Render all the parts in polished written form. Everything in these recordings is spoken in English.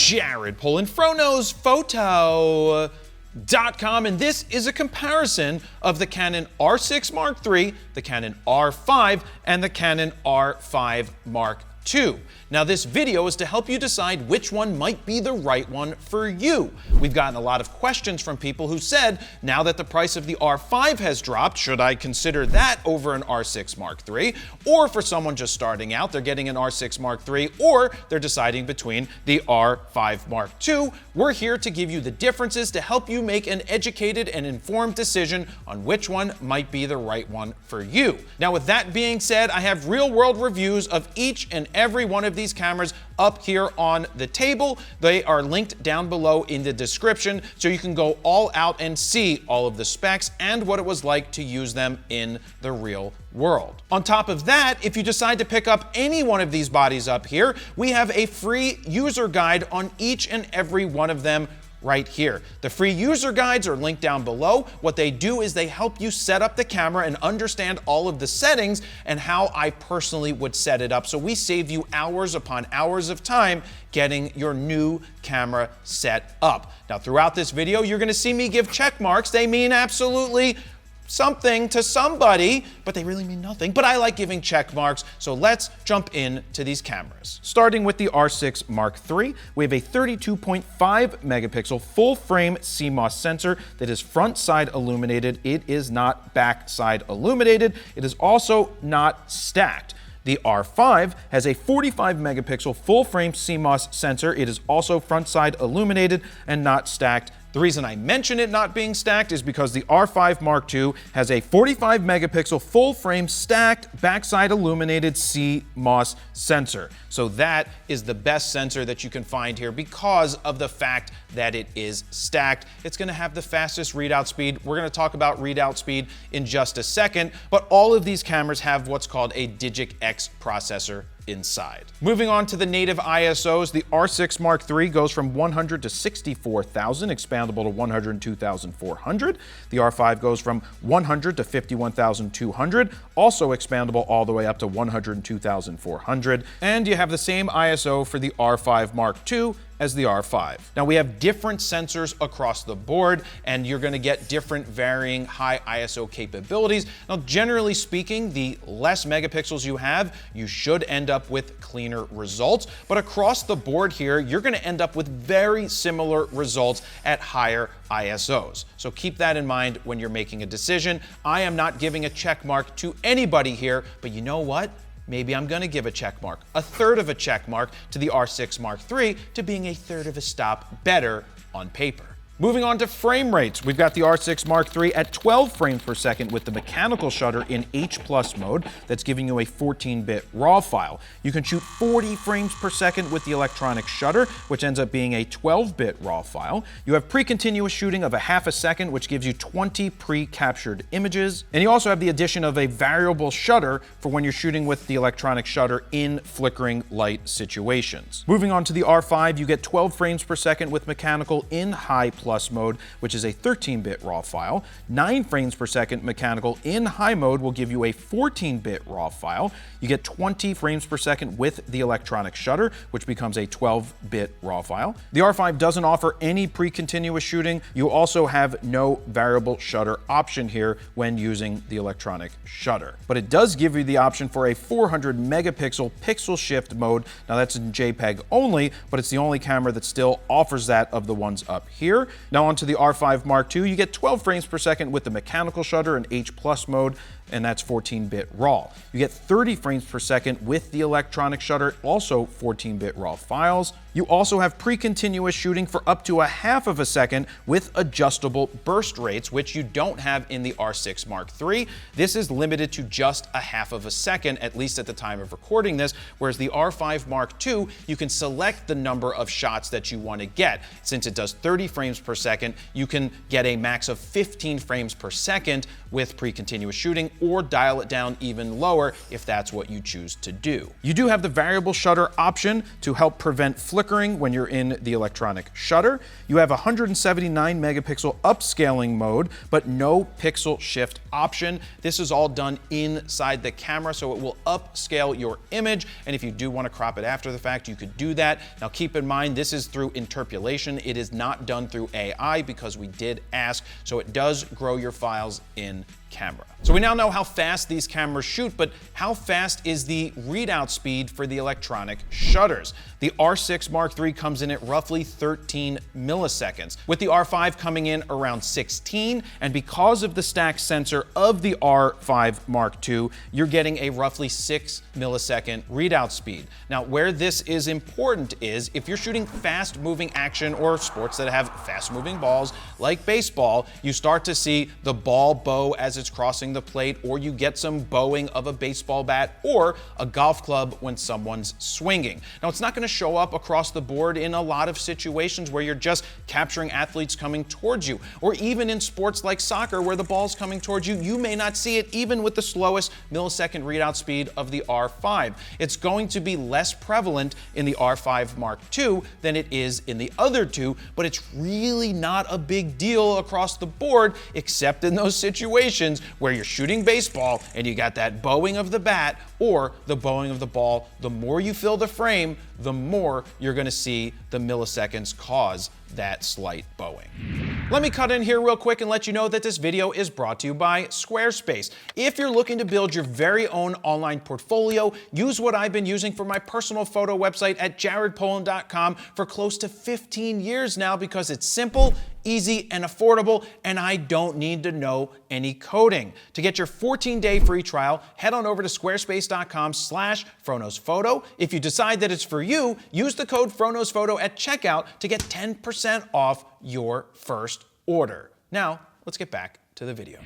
Jared Polin, PhonosPhoto.com, and this is a comparison of the Canon R6 Mark III, the Canon R5, and the Canon R5 Mark II. Now, this video is to help you decide which one might be the right one for you. We've gotten a lot of questions from people who said, now that the price of the R5 has dropped, should I consider that over an R6 Mark III? Or for someone just starting out, they're getting an R6 Mark III, or they're deciding between the R5 Mark II. We're here to give you the differences to help you make an educated and informed decision on which one might be the right one for you. Now, with that being said, I have real-world reviews of each and every one of these cameras up here on the table. They are linked down below in the description, so you can go all out and see all of the specs and what it was like to use them in the real world. On top of that, if you decide to pick up any one of these bodies up here, we have a free user guide on each and every one of them right here. The free user guides are linked down below. What they do is they help you set up the camera and understand all of the settings and how I personally would set it up. So we save you hours upon hours of time getting your new camera set up. Now, throughout this video, you're going to see me give check marks. They mean absolutely something to somebody, but they really mean nothing. But I like giving check marks, so let's jump into these cameras. Starting with the R6 Mark III, we have a 32.5 megapixel full frame CMOS sensor that is front side illuminated. It is not back side illuminated. It is also not stacked. The R5 has a 45 megapixel full frame CMOS sensor. It is also front side illuminated and not stacked. The reason I mention it not being stacked is because the R5 Mark II has a 45 megapixel full frame stacked backside illuminated CMOS sensor. So that is the best sensor that you can find here because of the fact that it is stacked. It's going to have the fastest readout speed. We're going to talk about readout speed in just a second, but all of these cameras have what's called a Digic X processor inside. Moving on to the native ISOs, the R6 Mark III goes from 100 to 64,000, expandable to 102,400. The R5 goes from 100 to 51,200, also expandable all the way up to 102,400. And you have the same ISO for the R5 Mark II as the R5. Now, we have different sensors across the board, and you're gonna get different varying high ISO capabilities. Now, generally speaking, the less megapixels you have, you should end up with cleaner results. But across the board here, you're gonna end up with very similar results at higher ISOs. So keep that in mind when you're making a decision. I am not giving a check mark to anybody here, but you know what? Maybe I'm going to give a check mark, a third of a check mark to the R6 Mark III to being a third of a stop better on paper. Moving on to frame rates, we've got the R6 Mark III at 12 frames per second with the mechanical shutter in H+ mode that's giving you a 14-bit RAW file. You can shoot 40 frames per second with the electronic shutter, which ends up being a 12-bit RAW file. You have pre-continuous shooting of a half a second, which gives you 20 pre-captured images. And you also have the addition of a variable shutter for when you're shooting with the electronic shutter in flickering light situations. Moving on to the R5, you get 12 frames per second with mechanical in high+ mode, which is a 13-bit RAW file. 9 frames per second mechanical in high mode will give you a 14-bit RAW file. You get 20 frames per second with the electronic shutter, which becomes a 12-bit RAW file. The R5 doesn't offer any pre-continuous shooting. You also have no variable shutter option here when using the electronic shutter. But it does give you the option for a 400 megapixel pixel shift mode. Now, that's in JPEG only, but it's the only camera that still offers that of the ones up here. Now, onto the R5 Mark II, you get 12 frames per second with the mechanical shutter in H+ mode, and that's 14-bit RAW. You get 30 frames per second with the electronic shutter, also 14-bit RAW files. You also have pre-continuous shooting for up to a half of a second with adjustable burst rates, which you don't have in the R6 Mark III. This is limited to just a half of a second, at least at the time of recording this, whereas the R5 Mark II, you can select the number of shots that you want to get. Since it does 30 frames per second, you can get a max of 15 frames per second with pre-continuous shooting, or dial it down even lower if that's what you choose to do. You do have the variable shutter option to help prevent flickering when you're in the electronic shutter. You have a 179 megapixel upscaling mode, but no pixel shift option. This is all done inside the camera, so it will upscale your image, and if you do want to crop it after the fact, you could do that. Now keep in mind, this is through interpolation. It is not done through AI because we did ask, so it does grow your files in camera. So we now know how fast these cameras shoot, but how fast is the readout speed for the electronic shutters? The R6 Mark III comes in at roughly 13 milliseconds, with the R5 coming in around 16, and because of the stack sensor of the R5 Mark II, you're getting a roughly 6 millisecond readout speed. Now, where this is important is if you're shooting fast-moving action or sports that have fast-moving balls, like baseball, you start to see the ball bow as it's crossing the plate, or you get some bowing of a baseball bat or a golf club when someone's swinging. Now, it's not going to show up across the board in a lot of situations where you're just capturing athletes coming towards you, or even in sports like soccer where the ball's coming towards you, you may not see it even with the slowest millisecond readout speed of the R5. It's going to be less prevalent in the R5 Mark II than it is in the other two, but it's really not a big deal across the board, except in those situations where you're shooting baseball and you got that bowing of the bat or the bowing of the ball. The more you fill the frame, the more you're going to see the milliseconds cause that slight bowing. Let me cut in here real quick and let you know that this video is brought to you by Squarespace. If you're looking to build your very own online portfolio, use what I've been using for my personal photo website at jaredpolin.com for close to 15 years now, because it's simple, easy, and affordable, and I don't need to know any coding. To get your 14-day free trial, head on over to squarespace.com/FronosPhoto. If you decide that it's for you, use the code FronosPhoto at checkout to get 10% off your first order. Now, let's get back to the video.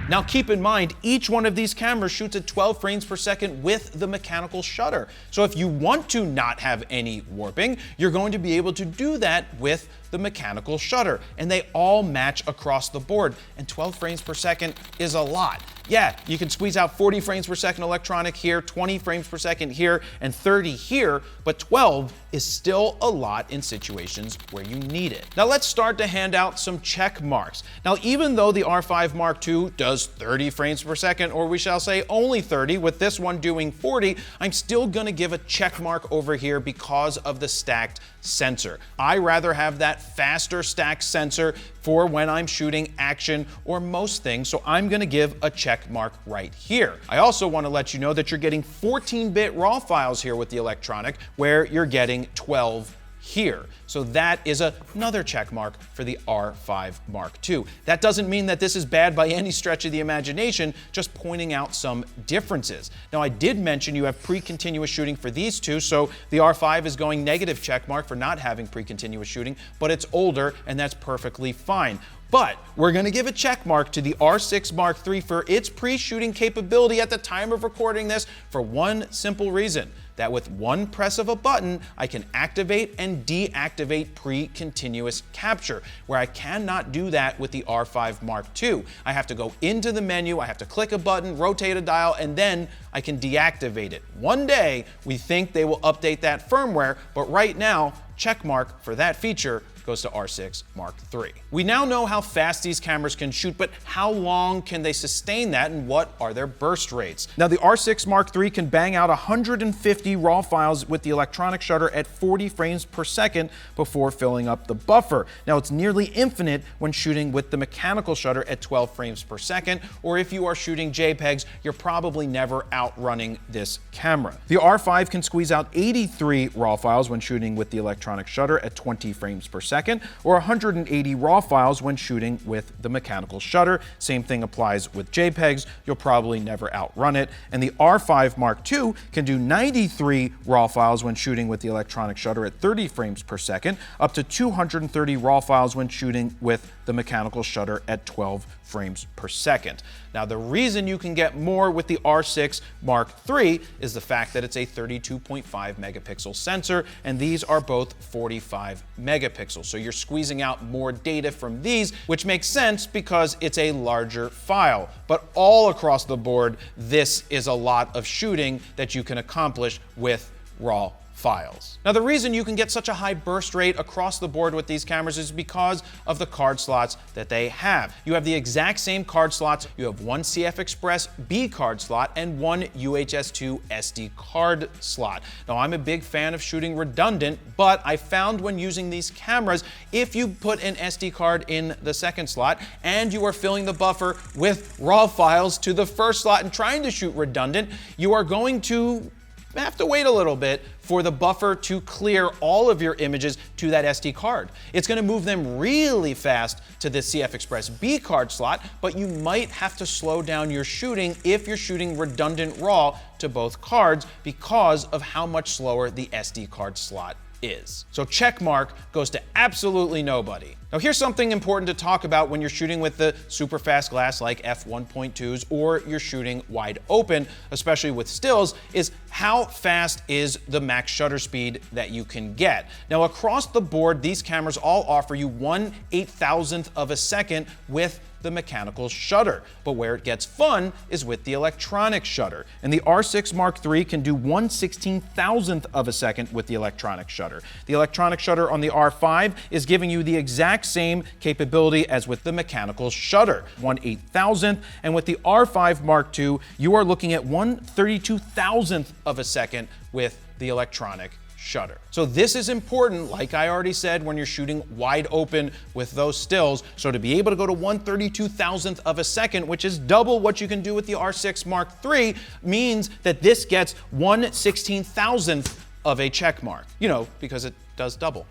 Now keep in mind, each one of these cameras shoots at 12 frames per second with the mechanical shutter. So if you want to not have any warping, you're going to be able to do that with the mechanical shutter, and they all match across the board, and 12 frames per second is a lot. Yeah, you can squeeze out 40 frames per second electronic here, 20 frames per second here, and 30 here, but 12 is still a lot in situations where you need it. Now let's start to hand out some check marks. Now, even though the R5 Mark II does 30 frames per second, or we shall say only 30, with this one doing 40, I'm still gonna give a check mark over here because of the stacked sensor. I rather have that faster stacked sensor for when I'm shooting action or most things, so I'm gonna give a check mark right here. I also want to let you know that you're getting 14-bit RAW files here with the electronic, where you're getting 12 here. So that is another check mark for the R5 Mark II. That doesn't mean that this is bad by any stretch of the imagination, just pointing out some differences. Now, I did mention you have pre-continuous shooting for these two, so the R5 is going negative check mark for not having pre-continuous shooting, but it's older, and that's perfectly fine. But we're going to give a check mark to the R6 Mark III for its pre-shooting capability at the time of recording this, for one simple reason: that with one press of a button, I can activate and deactivate pre-continuous capture, where I cannot do that with the R5 Mark II. I have to go into the menu, I have to click a button, rotate a dial, and then I can deactivate it. One day, we think they will update that firmware, but right now, check mark for that feature goes to R6 Mark III. We now know how fast these cameras can shoot, but how long can they sustain that, and what are their burst rates? Now, the R6 Mark III can bang out 150 RAW files with the electronic shutter at 40 frames per second before filling up the buffer. Now, it's nearly infinite when shooting with the mechanical shutter at 12 frames per second, or if you are shooting JPEGs, you're probably never outrunning this camera. The R5 can squeeze out 83 RAW files when shooting with the electronic shutter at 20 frames per second, or 180 RAW files when shooting with the mechanical shutter. Same thing applies with JPEGs. You'll probably never outrun it. And the R5 Mark II can do 93 RAW files when shooting with the electronic shutter at 30 frames per second, up to 230 RAW files when shooting with the mechanical shutter at 12 frames per second. Now, the reason you can get more with the R6 Mark III is the fact that it's a 32.5 megapixel sensor, and these are both 45 megapixels. So you're squeezing out more data from these, which makes sense because it's a larger file. But all across the board, this is a lot of shooting that you can accomplish with RAW files. Now, the reason you can get such a high burst rate across the board with these cameras is because of the card slots that they have. You have the exact same card slots. You have one CF Express B card slot and one UHS-2 SD card slot. Now, I'm a big fan of shooting redundant, but I found when using these cameras, if you put an SD card in the second slot and you are filling the buffer with RAW files to the first slot and trying to shoot redundant, you are going to have to wait a little bit for the buffer to clear all of your images to that SD card. It's going to move them really fast to the CF Express B card slot, but you might have to slow down your shooting if you're shooting redundant RAW to both cards because of how much slower the SD card slot is. So check mark goes to absolutely nobody. Now, here's something important to talk about when you're shooting with the super fast glass like f1.2s or you're shooting wide open, especially with stills, is how fast is the max shutter speed that you can get. Now, across the board, these cameras all offer you 1/8,000th of a second with the mechanical shutter. But where it gets fun is with the electronic shutter. And the R6 Mark III can do 1/16,000th of a second with the electronic shutter. The electronic shutter on the R5 is giving you the exact same capability as with the mechanical shutter, 1/8,000th. And with the R5 Mark II, you are looking at 1/32,000th of a second with the electronic shutter. So this is important, like I already said, when you're shooting wide open with those stills. So to be able to go to 1/32,000th of a second, which is double what you can do with the R6 Mark III, means that this gets 1/16,000th of a check mark, you know, because it does double.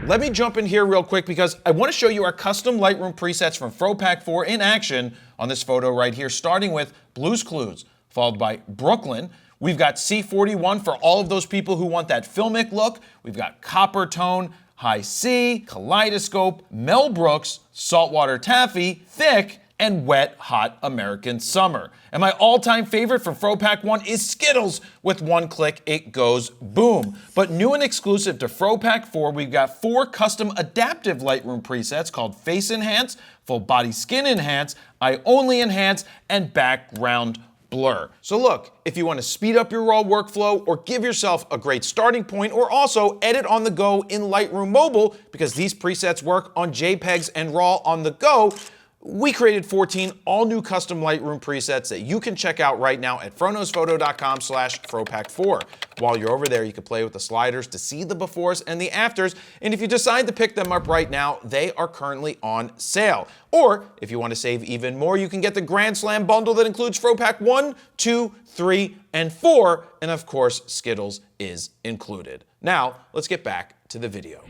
Let me jump in here real quick because I want to show you our custom Lightroom presets from FroPak 4 in action on this photo right here, starting with Blue's Clues, followed by Brooklyn. We've got C41 for all of those people who want that filmic look. We've got Copper Tone, High C, Kaleidoscope, Mel Brooks, Saltwater Taffy, Thick, and Wet Hot American Summer. And my all-time favorite from FroPak 1 is Skittles. With one click, it goes boom. But new and exclusive to FroPak 4, we've got 4 custom adaptive Lightroom presets called Face Enhance, Full Body Skin Enhance, Eye Only Enhance, and Background Blur. So look, if you want to speed up your RAW workflow or give yourself a great starting point or also edit on the go in Lightroom Mobile, because these presets work on JPEGs and RAW on the go, we created 14 all-new custom Lightroom presets that you can check out right now at fronosphoto.com/FroPak4. While you're over there, you can play with the sliders to see the befores and the afters, and if you decide to pick them up right now, they are currently on sale. Or, if you want to save even more, you can get the Grand Slam bundle that includes FroPak 1, 2, 3, and 4, and of course, Skittles is included. Now, let's get back to the video.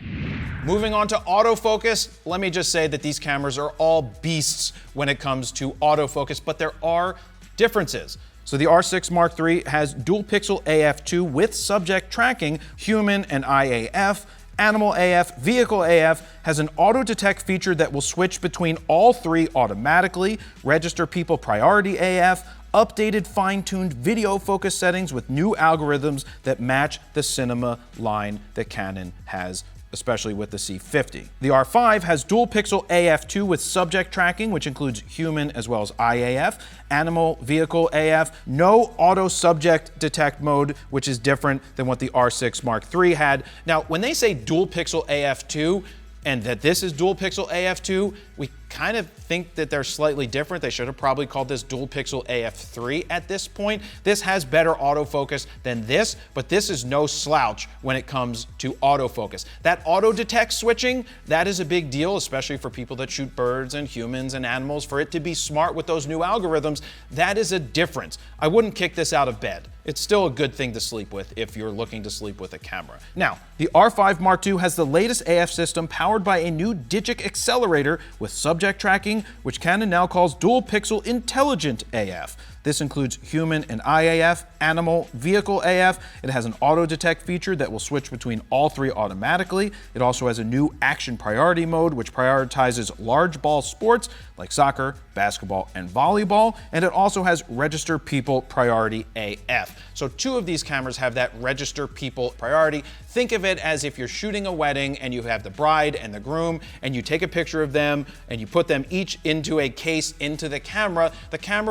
Moving on to autofocus, let me just say that these cameras are all beasts when it comes to autofocus, but there are differences. So the R6 Mark III has dual pixel AF2 with subject tracking, human and IAF, animal AF, vehicle AF, has an auto detect feature that will switch between all three automatically, register people priority AF, updated fine-tuned video focus settings with new algorithms that match the cinema line that Canon has, especially with the C50. The R5 has dual pixel AF2 with subject tracking, which includes human as well as IAF, animal, vehicle AF, no auto subject detect mode, which is different than what the R6 Mark III had. Now, when they say dual pixel AF2, and that this is dual pixel AF2, we kind of think that they're slightly different. They should have probably called this dual pixel AF3 at this point. This has better autofocus than this, but this is no slouch when it comes to autofocus. That auto detect switching, that is a big deal, especially for people that shoot birds and humans and animals. For it to be smart with those new algorithms, that is a difference. I wouldn't kick this out of bed. It's still a good thing to sleep with if you're looking to sleep with a camera. Now, the R5 Mark II has the latest AF system powered by a new Digic accelerator with subject tracking, which Canon now calls dual pixel intelligent AF. This includes human and IAF, animal, vehicle AF. It has an auto detect feature that will switch between all three automatically. It also has a new action priority mode, which prioritizes large ball sports like soccer, basketball, and volleyball. And it also has register people priority AF. So two of these cameras have that register people priority. Think of it as if you're shooting a wedding and you have the bride and the groom and you take a picture of them and you put them each into a case into the camera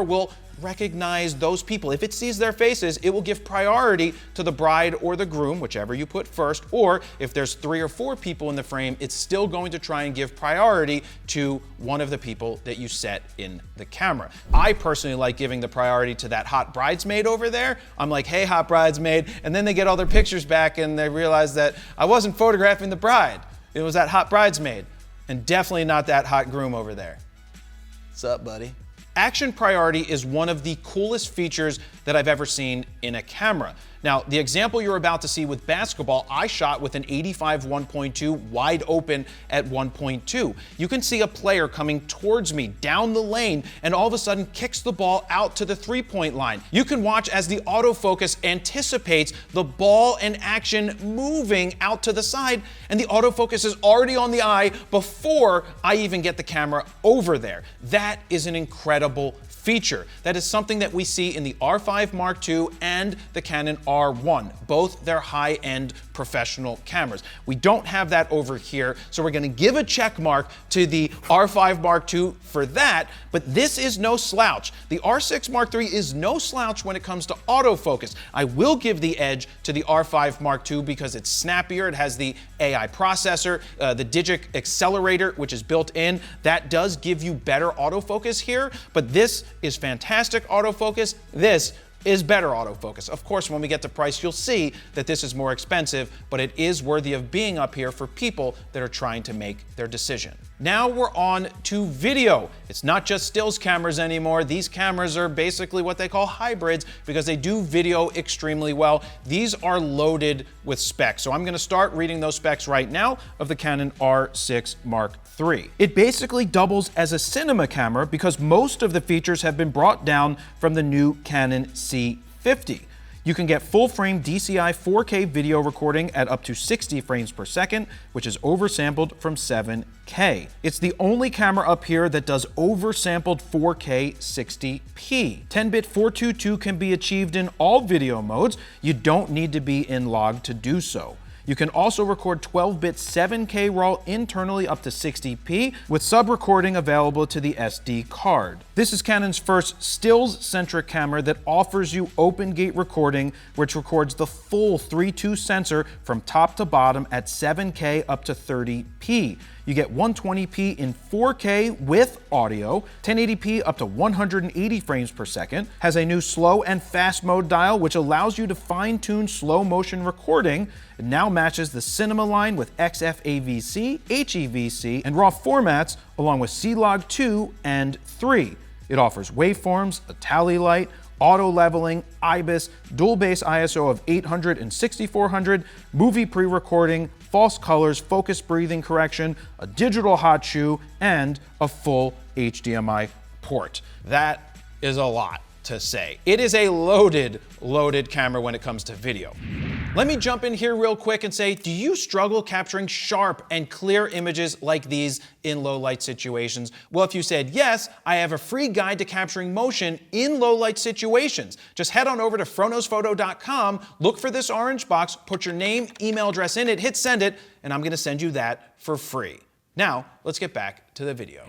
will recognize those people. If it sees their faces, it will give priority to the bride or the groom, whichever you put first, or if there's 3 or 4 people in the frame, it's still going to try and give priority to one of the people that you set in the camera. I personally like giving the priority to that hot bridesmaid over there. I'm like, hey, hot bridesmaid, and then they get all their pictures back and they realize that I wasn't photographing the bride. It was that hot bridesmaid, and definitely not that hot groom over there. What's up, buddy? Action priority is one of the coolest features that I've ever seen in a camera. Now, the example you're about to see with basketball, I shot with an 85 1.2 wide open at 1.2. You can see a player coming towards me down the lane and all of a sudden kicks the ball out to the three-point line. You can watch as the autofocus anticipates the ball and action moving out to the side, and the autofocus is already on the eye before I even get the camera over there. That is an incredible feature. That is something that we see in the R5 Mark II and the Canon R1, both their high-end professional cameras. We don't have that over here, so we're going to give a check mark to the R5 Mark II for that, but this is no slouch. The R6 Mark III is no slouch when it comes to autofocus. I will give the edge to the R5 Mark II because it's snappier. It has the AI processor, the Digic accelerator, which is built in. That does give you better autofocus here, but this is fantastic autofocus. This is better autofocus. Of course, when we get to price, you'll see that this is more expensive, but it is worthy of being up here for people that are trying to make their decision. Now we're on to video. It's not just stills cameras anymore. These cameras are basically what they call hybrids because they do video extremely well. These are loaded with specs. So I'm going to start reading those specs right now of the Canon R6 Mark III. It basically doubles as a cinema camera because most of the features have been brought down from the new Canon C50. You can get full-frame DCI 4K video recording at up to 60 frames per second, which is oversampled from 7K. It's the only camera up here that does oversampled 4K 60p. 10-bit 422 can be achieved in all video modes. You don't need to be in log to do so. You can also record 12-bit 7K RAW internally up to 60p with sub-recording available to the SD card. This is Canon's first stills-centric camera that offers you open gate recording, which records the full 3.2 sensor from top to bottom at 7K up to 30p. You get 120p in 4K with audio, 1080p up to 180 frames per second, has a new slow and fast mode dial which allows you to fine-tune slow motion recording. It now matches the cinema line with XFAVC, HEVC, and RAW formats along with C-Log 2 and 3. It offers waveforms, a tally light, auto leveling, IBIS, dual base ISO of 800 and 6400, movie pre-recording, false colors, focus breathing correction, a digital hot shoe, and a full HDMI port. That is a lot to say. It is a loaded camera when it comes to video. Let me jump in here real quick and say, do you struggle capturing sharp and clear images like these in low light situations? Well, if you said yes, I have a free guide to capturing motion in low light situations. Just head on over to froknosphoto.com, look for this orange box, put your name, email address in it, hit send it, and I'm gonna send you that for free. Now, let's get back to the video.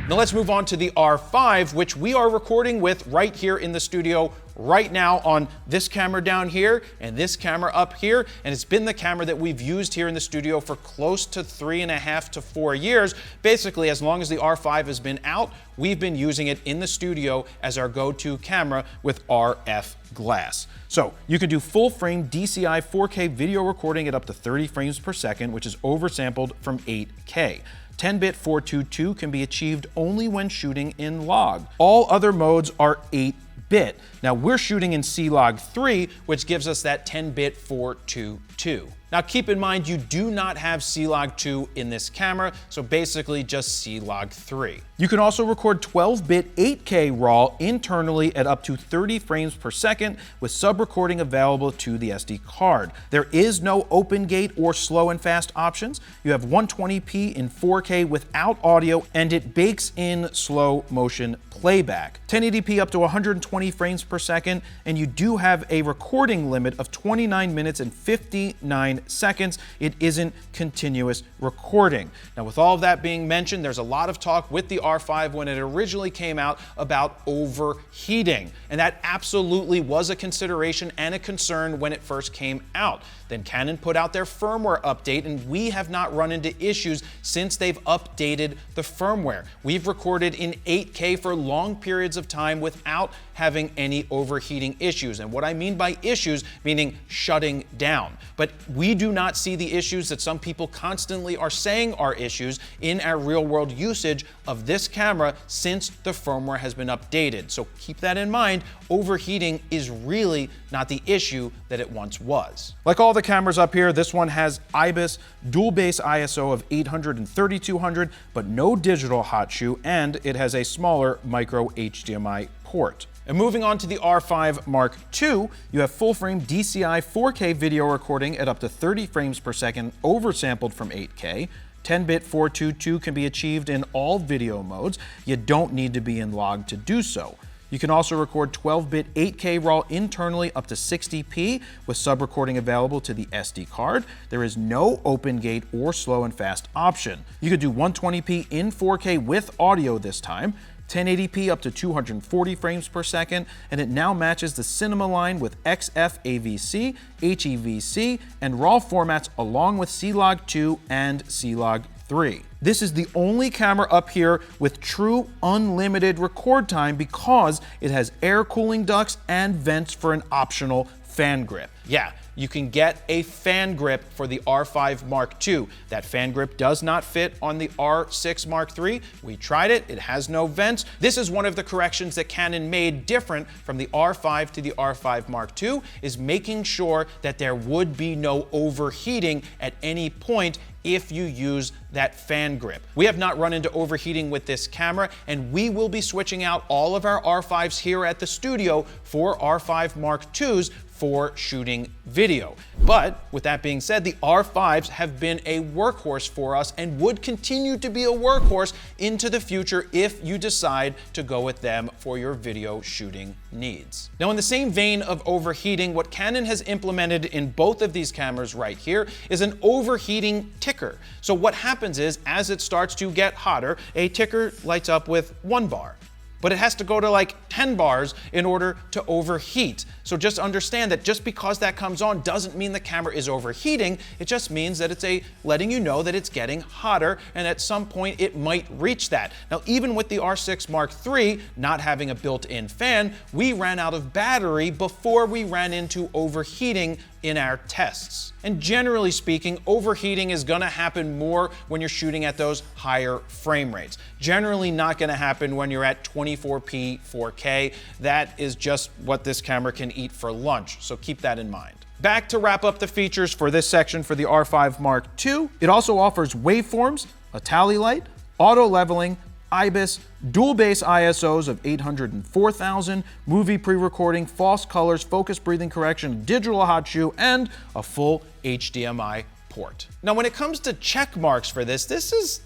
Now let's move on to the R5, which we are recording with right here in the studio right now on this camera down here and this camera up here. And it's been the camera that we've used here in the studio for close to 3.5 to 4 years. Basically, as long as the R5 has been out, we've been using it in the studio as our go-to camera with RF glass. So you can do full frame DCI 4K video recording at up to 30 frames per second, which is oversampled from 8K. 10-bit 422 can be achieved only when shooting in log. All other modes are 8-bit. Now we're shooting in C-Log 3, which gives us that 10-bit 422. Now keep in mind, you do not have C-Log 2 in this camera, so basically just C-Log 3. You can also record 12-bit 8K RAW internally at up to 30 frames per second with sub-recording available to the SD card. There is no open gate or slow and fast options. You have 120p in 4K without audio, and it bakes in slow motion playback. 1080p up to 120 frames per second, and you do have a recording limit of 29 minutes and 59 seconds. It isn't continuous recording. Now, with all of that being mentioned, there's a lot of talk with the R5 when it originally came out about overheating, and that absolutely was a consideration and a concern when it first came out. Then Canon put out their firmware update, and we have not run into issues since they've updated the firmware. We've recorded in 8K for long periods of time without having any overheating issues. And what I mean by issues, meaning shutting down. But we do not see the issues that some people constantly are saying are issues in our real world usage of this camera since the firmware has been updated. So keep that in mind. Overheating is really not the issue that it once was. Like all the cameras up here, this one has IBIS dual base ISO of 800 and 3200, but no digital hot shoe, and it has a smaller micro HDMI port. And moving on to the R5 Mark II, you have full-frame DCI 4K video recording at up to 30 frames per second, oversampled from 8K. 10-bit 422 can be achieved in all video modes. You don't need to be in log to do so. You can also record 12-bit 8K RAW internally up to 60p with sub-recording available to the SD card. There is no open gate or slow and fast option. You could do 120p in 4K with audio this time, 1080p up to 240 frames per second, and it now matches the cinema line with XF AVC, HEVC, and RAW formats along with C-Log 2 and C-Log 3. This is the only camera up here with true unlimited record time because it has air cooling ducts and vents for an optional fan grip. Yeah, you can get a fan grip for the R5 Mark II. That fan grip does not fit on the R6 Mark III. We tried it, it has no vents. This is one of the corrections that Canon made different from the R5 to the R5 Mark II, is making sure that there would be no overheating at any point if you use that fan grip. We have not run into overheating with this camera, and we will be switching out all of our R5s here at the studio for R5 Mark IIs for shooting video. But with that being said, the R5s have been a workhorse for us and would continue to be a workhorse into the future if you decide to go with them for your video shooting needs. Now, in the same vein of overheating, what Canon has implemented in both of these cameras right here is an overheating ticker. So what happens is, as it starts to get hotter, a ticker lights up with 1 bar. But it has to go to like 10 bars in order to overheat. So just understand that just because that comes on doesn't mean the camera is overheating. It just means that it's letting you know that it's getting hotter, and at some point it might reach that. Now, even with the R6 Mark III not having a built-in fan, we ran out of battery before we ran into overheating in our tests. And generally speaking, overheating is gonna happen more when you're shooting at those higher frame rates. Generally not gonna happen when you're at 24p 4K. That is just what this camera can eat for lunch, so keep that in mind. Back to wrap up the features for this section for the R5 Mark II. It also offers waveforms, a tally light, auto leveling, IBIS, dual base ISOs of 800 and 4000, movie pre-recording, false colors, focus breathing correction, digital hot shoe, and a full HDMI port. Now, when it comes to check marks for this is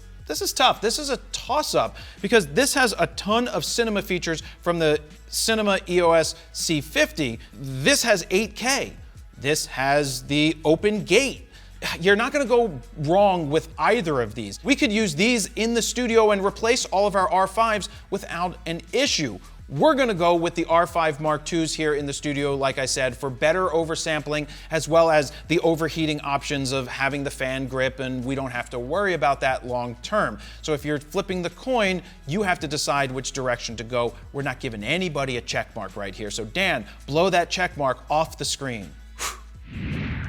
tough. This is a toss-up because this has a ton of cinema features from the Cinema EOS C50. This has 8K. This has the open gate. You're not gonna go wrong with either of these. We could use these in the studio and replace all of our R5s without an issue. We're gonna go with the R5 Mark IIs here in the studio, like I said, for better oversampling, as well as the overheating options of having the fan grip, and we don't have to worry about that long term. So if you're flipping the coin, you have to decide which direction to go. We're not giving anybody a check mark right here. So Dan, blow that check mark off the screen.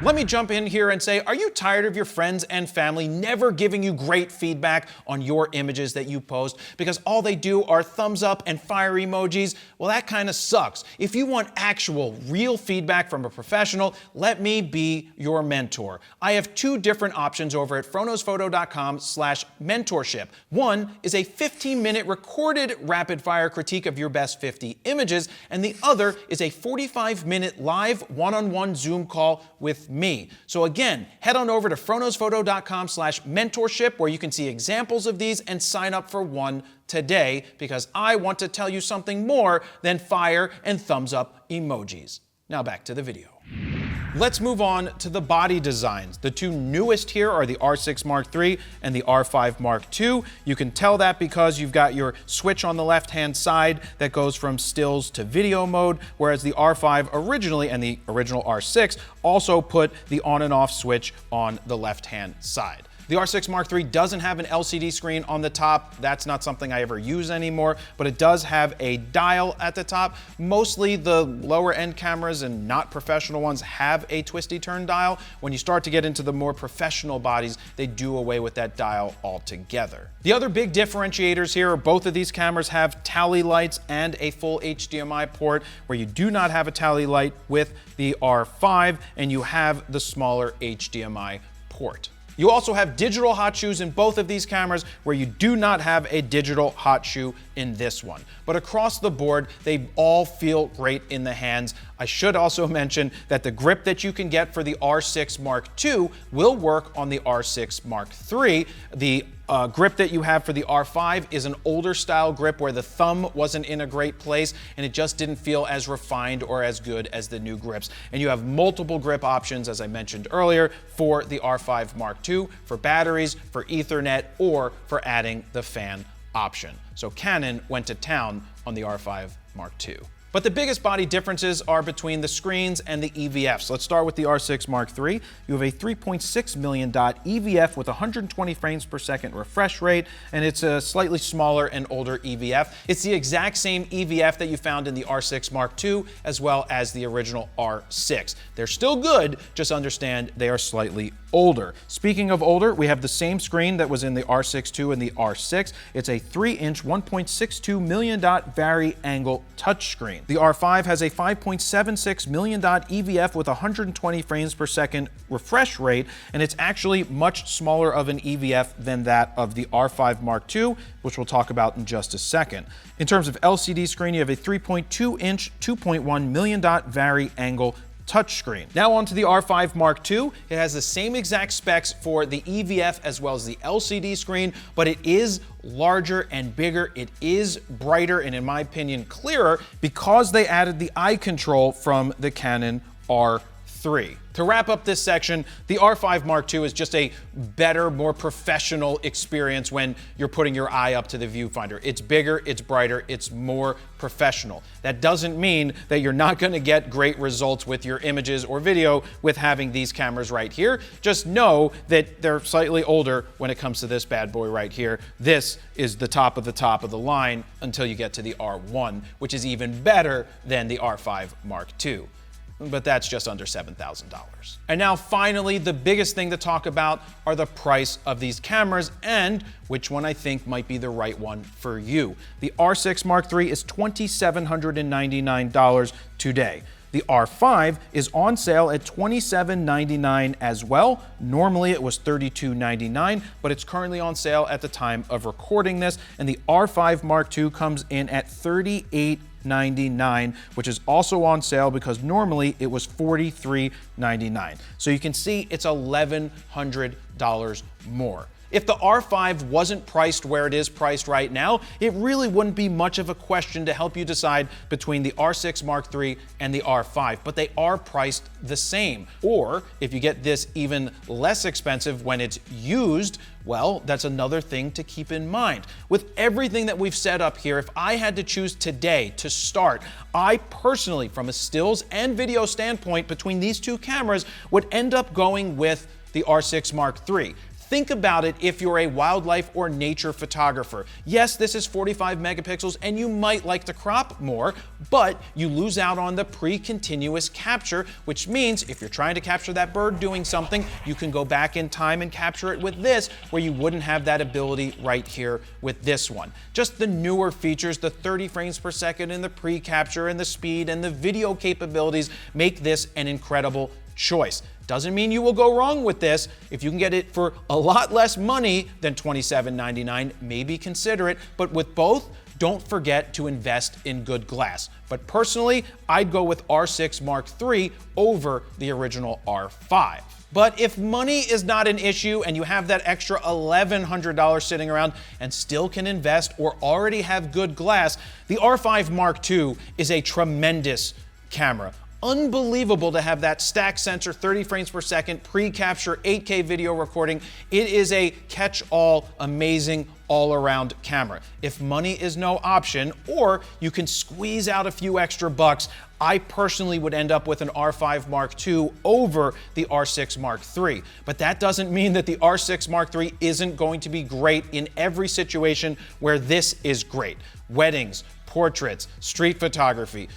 Let me jump in here and say, are you tired of your friends and family never giving you great feedback on your images that you post because all they do are thumbs up and fire emojis? Well, that kind of sucks. If you want actual, real feedback from a professional, let me be your mentor. I have two different options over at froknosphoto.com/mentorship. One is a 15-minute recorded rapid-fire critique of your best 50 images, and the other is a 45-minute live one-on-one Zoom call with me. So again, head on over to froknosphoto.com/mentorship where you can see examples of these and sign up for one today, because I want to tell you something more than fire and thumbs up emojis. Now back to the video. Let's move on to the body designs. The two newest here are the R6 Mark III and the R5 Mark II. You can tell that because you've got your switch on the left-hand side that goes from stills to video mode, whereas the R5 originally and the original R6 also put the on and off switch on the left-hand side. The R6 Mark III doesn't have an LCD screen on the top. That's not something I ever use anymore, but it does have a dial at the top. Mostly the lower end cameras and not professional ones have a twisty turn dial. When you start to get into the more professional bodies, they do away with that dial altogether. The other big differentiators here are both of these cameras have tally lights and a full HDMI port, where you do not have a tally light with the R5, and you have the smaller HDMI port. You also have digital hot shoes in both of these cameras, where you do not have a digital hot shoe in this one. But across the board, they all feel great in the hands. I should also mention that the grip that you can get for the R6 Mark II will work on the R6 Mark III. The grip that you have for the R5 is an older style grip where the thumb wasn't in a great place and it just didn't feel as refined or as good as the new grips. And you have multiple grip options, as I mentioned earlier, for the R5 Mark II, for batteries, for Ethernet, or for adding the fan option. So Canon went to town on the R5 Mark II. But the biggest body differences are between the screens and the EVFs. Let's start with the R6 Mark III. You have a 3.6 million dot EVF with 120 frames per second refresh rate, and it's a slightly smaller and older EVF. It's the exact same EVF that you found in the R6 Mark II as well as the original R6. They're still good, just understand they are slightly older. Speaking of older, we have the same screen that was in the R6 II and the R6. It's a 3-inch 1.62 million dot vari-angle touchscreen. The R5 has a 5.76 million dot EVF with 120 frames per second refresh rate, and it's actually much smaller of an EVF than that of the R5 Mark II, which we'll talk about in just a second. In terms of LCD screen, you have a 3.2-inch 2.1 million dot vari-angle touchscreen. Now on to the R5 Mark II. It has the same exact specs for the EVF as well as the LCD screen, but it is larger and bigger. It is brighter and, in my opinion, clearer because they added the eye control from the Canon R3. To wrap up this section, the R5 Mark II is just a better, more professional experience when you're putting your eye up to the viewfinder. It's bigger, it's brighter, it's more professional. That doesn't mean that you're not going to get great results with your images or video with having these cameras right here. Just know that they're slightly older when it comes to this bad boy right here. This is the top of the line until you get to the R1, which is even better than the R5 Mark II. But that's just under $7,000. And now finally, the biggest thing to talk about are the price of these cameras and which one I think might be the right one for you. The R6 Mark III is $2,799 today. The R5 is on sale at $27.99 as well. Normally it was $32.99, but it's currently on sale at the time of recording this. And the R5 Mark II comes in at $38.99, which is also on sale because normally it was $43.99. So you can see it's $1,100 more. If the R5 wasn't priced where it is priced right now, it really wouldn't be much of a question to help you decide between the R6 Mark III and the R5, but they are priced the same. Or if you get this even less expensive when it's used, well, that's another thing to keep in mind. With everything that we've set up here, if I had to choose today to start, I personally, from a stills and video standpoint between these two cameras, would end up going with the R6 Mark III. Think about it if you're a wildlife or nature photographer. Yes, this is 45 megapixels and you might like to crop more, but you lose out on the pre-continuous capture, which means if you're trying to capture that bird doing something, you can go back in time and capture it with this, where you wouldn't have that ability right here with this one. Just the newer features, the 30 frames per second and the pre-capture and the speed and the video capabilities make this an incredible choice. Doesn't mean you will go wrong with this. If you can get it for a lot less money than $27.99, maybe consider it. But with both, don't forget to invest in good glass. But personally, I'd go with R6 Mark III over the original R5. But if money is not an issue and you have that extra $1,100 sitting around and still can invest or already have good glass, the R5 Mark II is a tremendous camera. Unbelievable to have that stack sensor, 30 frames per second, pre-capture, 8K video recording. It is a catch-all, amazing, all-around camera. If money is no option, or you can squeeze out a few extra bucks, I personally would end up with an R5 Mark II over the R6 Mark III. But that doesn't mean that the R6 Mark III isn't going to be great in every situation where this is great. Weddings, portraits, street photography,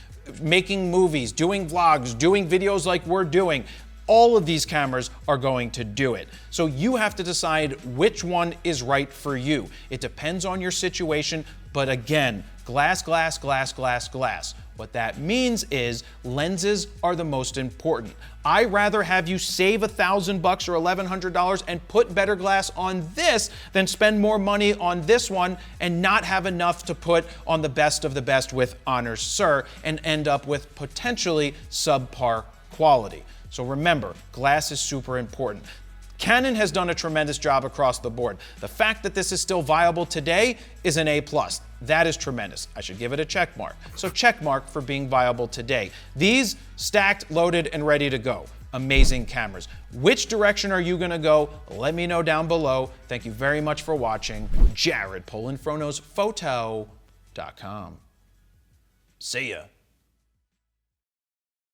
making movies, doing vlogs, doing videos like we're doing. All of these cameras are going to do it. So you have to decide which one is right for you. It depends on your situation, but again, glass, glass, glass, glass, glass. What that means is lenses are the most important. I'd rather have you save $1,000 or $1,100 and put better glass on this than spend more money on this one and not have enough to put on the best of the best with Honors Sir and end up with potentially subpar quality. So remember, glass is super important. Canon has done a tremendous job across the board. The fact that this is still viable today is an A+. That is tremendous. I should give it a check mark. So check mark for being viable today. These stacked, loaded, and ready to go. Amazing cameras. Which direction are you gonna go? Let me know down below. Thank you very much for watching. Jared, PolinPhotosphoto.com. See ya.